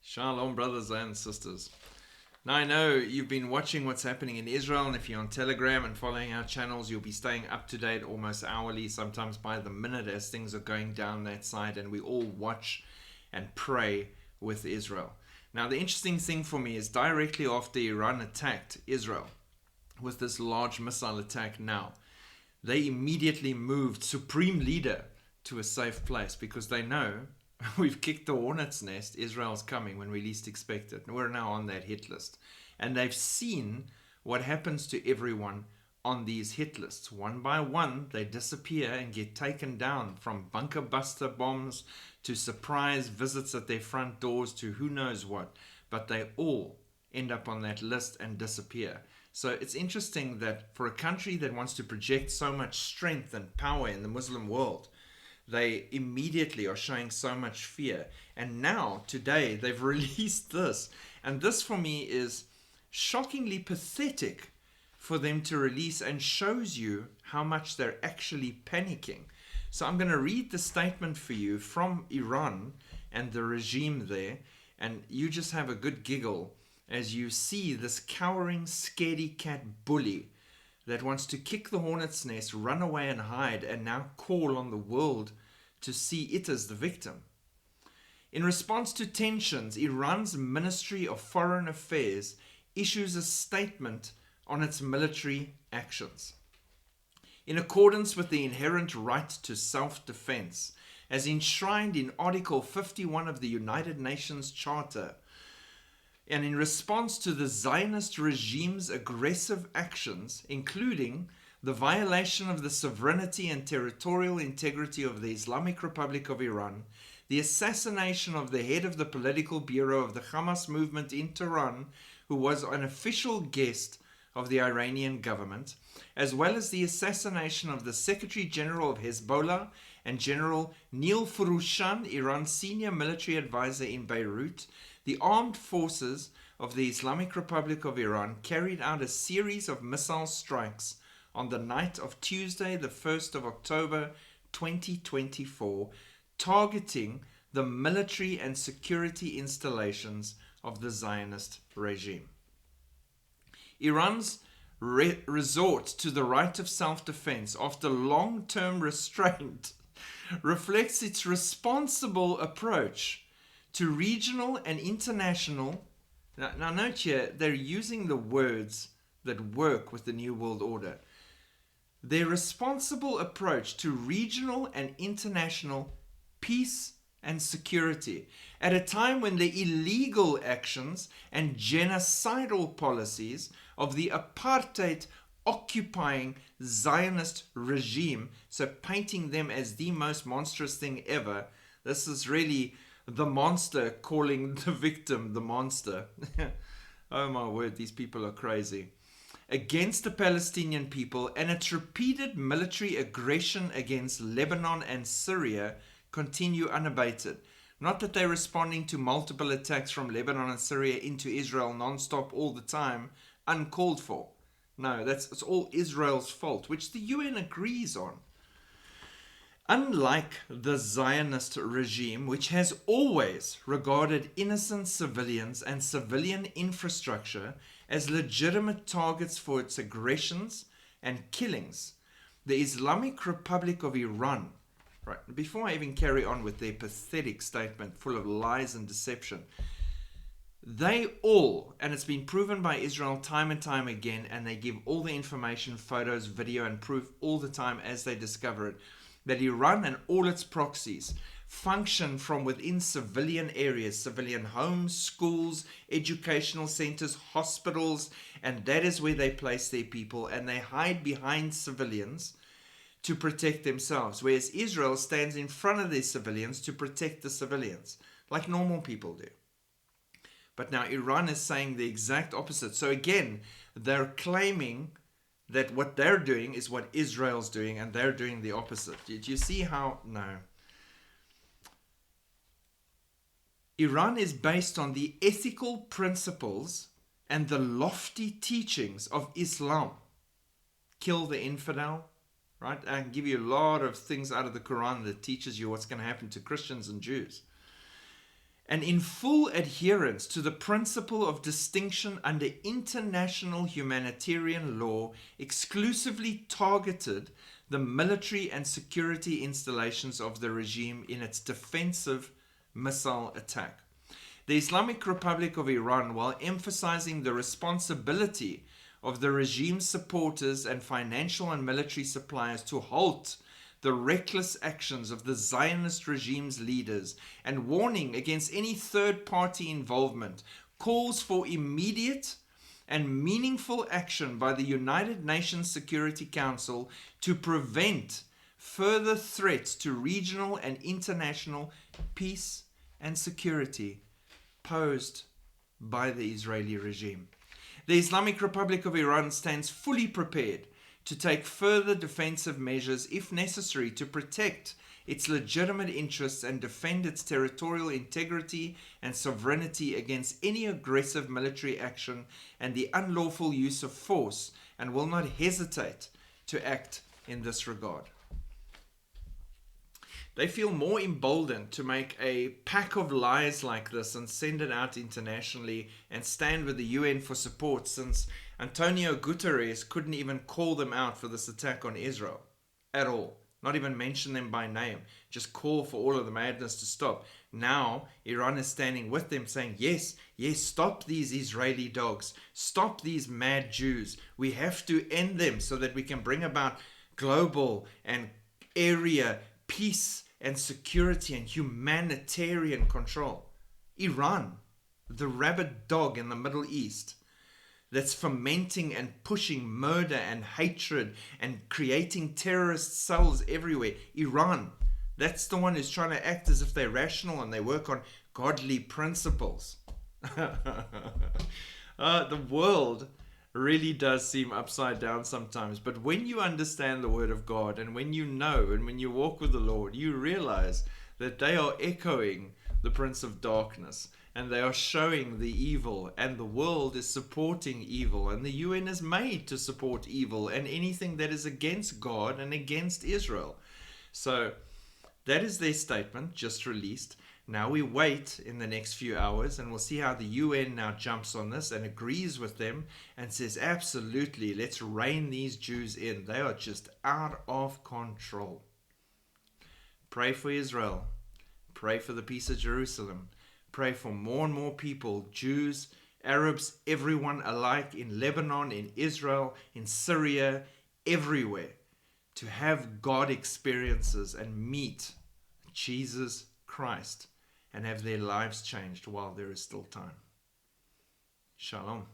Shalom, brothers and sisters. Now, I know you've been watching what's happening in Israel, and if you're on Telegram and following our channels, you'll be staying up to date almost hourly, sometimes by the minute, as things are going down that side, and we all watch and pray with Israel. Now, the interesting thing for me is directly after Iran attacked Israel with this large missile attack now, they immediately moved Supreme Leader to a safe place because they know we've kicked the hornet's nest. Israel's coming when we least expect it. We're now on that hit list. And they've seen what happens to everyone on these hit lists. One by one, they disappear and get taken down, from bunker buster bombs to surprise visits at their front doors to who knows what. But they all end up on that list and disappear. So it's interesting that for a country that wants to project so much strength and power in the Muslim world, they immediately are showing so much fear. And now, today, they've released this. And this, for me, is shockingly pathetic for them to release, and shows you how much they're actually panicking. So I'm going to read the statement for you from Iran and the regime there, and you just have a good giggle as you see this cowering, scaredy cat bully that wants to kick the hornet's nest, run away and hide, and now call on the world to see it as the victim. In response to tensions, Iran's Ministry of Foreign Affairs issues a statement on its military actions. In accordance with the inherent right to self-defense, as enshrined in Article 51 of the United Nations Charter, and in response to the Zionist regime's aggressive actions, including the violation of the sovereignty and territorial integrity of the Islamic Republic of Iran, the assassination of the head of the political bureau of the Hamas movement in Tehran, who was an official guest of the Iranian government, as well as the assassination of the Secretary General of Hezbollah and General Neil Furushan, Iran's senior military advisor in Beirut, the armed forces of the Islamic Republic of Iran carried out a series of missile strikes on the night of Tuesday, the 1st of October 2024, targeting the military and security installations of the Zionist regime. Iran's resort to the right of self-defense after long-term restraint reflects its responsible approach to regional and international. Now note here, they're using the words that work with the New World Order. Their responsible approach to regional and international peace and security at a time when the illegal actions and genocidal policies of the apartheid occupying Zionist regime, so painting them as the most monstrous thing ever. This is really the monster calling the victim the monster. Oh my word, these people are crazy. Against the Palestinian people, and its repeated military aggression against Lebanon and Syria continue unabated. Not that they're responding to multiple attacks from Lebanon and Syria into Israel non-stop all the time, uncalled for. No, it's all Israel's fault, which the UN agrees on. Unlike the Zionist regime, which has always regarded innocent civilians and civilian infrastructure as legitimate targets for its aggressions and killings, the Islamic Republic of Iran, right, before I even carry on with their pathetic statement full of lies and deception, they all, and it's been proven by Israel time and time again, and they give all the information, photos, video, and proof all the time as they discover it, that Iran and all its proxies function from within civilian areas, civilian homes, schools, educational centers, hospitals, and that is where they place their people, and they hide behind civilians to protect themselves, whereas Israel stands in front of their civilians to protect the civilians, like normal people do. But now Iran is saying the exact opposite. So again, they're claiming that what they're doing is what Israel's doing, and they're doing the opposite. Did you see how? No. Iran is based on the ethical principles and the lofty teachings of Islam. Kill the infidel, right? I can give you a lot of things out of the Quran that teaches you what's going to happen to Christians and Jews. and in full adherence to the principle of distinction under international humanitarian law, exclusively targeted the military and security installations of the regime in its defensive missile attack. The Islamic Republic of Iran, while emphasizing the responsibility of the regime's supporters and financial and military suppliers to halt the reckless actions of the Zionist regime's leaders and warning against any third-party involvement, calls for immediate and meaningful action by the United Nations Security Council to prevent further threats to regional and international peace and security posed by the Israeli regime. The Islamic Republic of Iran stands fully prepared to take further defensive measures if necessary to protect its legitimate interests and defend its territorial integrity and sovereignty against any aggressive military action and the unlawful use of force, and will not hesitate to act in this regard. They feel more emboldened to make a pack of lies like this and send it out internationally and stand with the UN for support, since Antonio Guterres couldn't even call them out for this attack on Israel at all. Not even mention them by name. Just call for all of the madness to stop. Now, Iran is standing with them saying, yes, stop these Israeli dogs. Stop these mad Jews. We have to end them so that we can bring about global and area peace and security and humanitarian control. Iran, the rabid dog in the Middle East, that's fomenting and pushing murder and hatred and creating terrorist cells everywhere. Iran, that's the one who's trying to act as if they're rational and they work on godly principles. The world really does seem upside down sometimes, but when you understand the Word of God and when you know and when you walk with the Lord, you realize that they are echoing the Prince of Darkness, and they are showing the evil, and the world is supporting evil, and the UN is made to support evil and anything that is against God and against Israel. So that is their statement just released. Now we wait in the next few hours, and we'll see how the UN now jumps on this and agrees with them and says, absolutely, let's rein these Jews in. They are just out of control. Pray for Israel. Pray for the peace of Jerusalem. Pray for more and more people, Jews, Arabs, everyone alike in Lebanon, in Israel, in Syria, everywhere, to have God experiences and meet Jesus Christ and have their lives changed while there is still time. Shalom.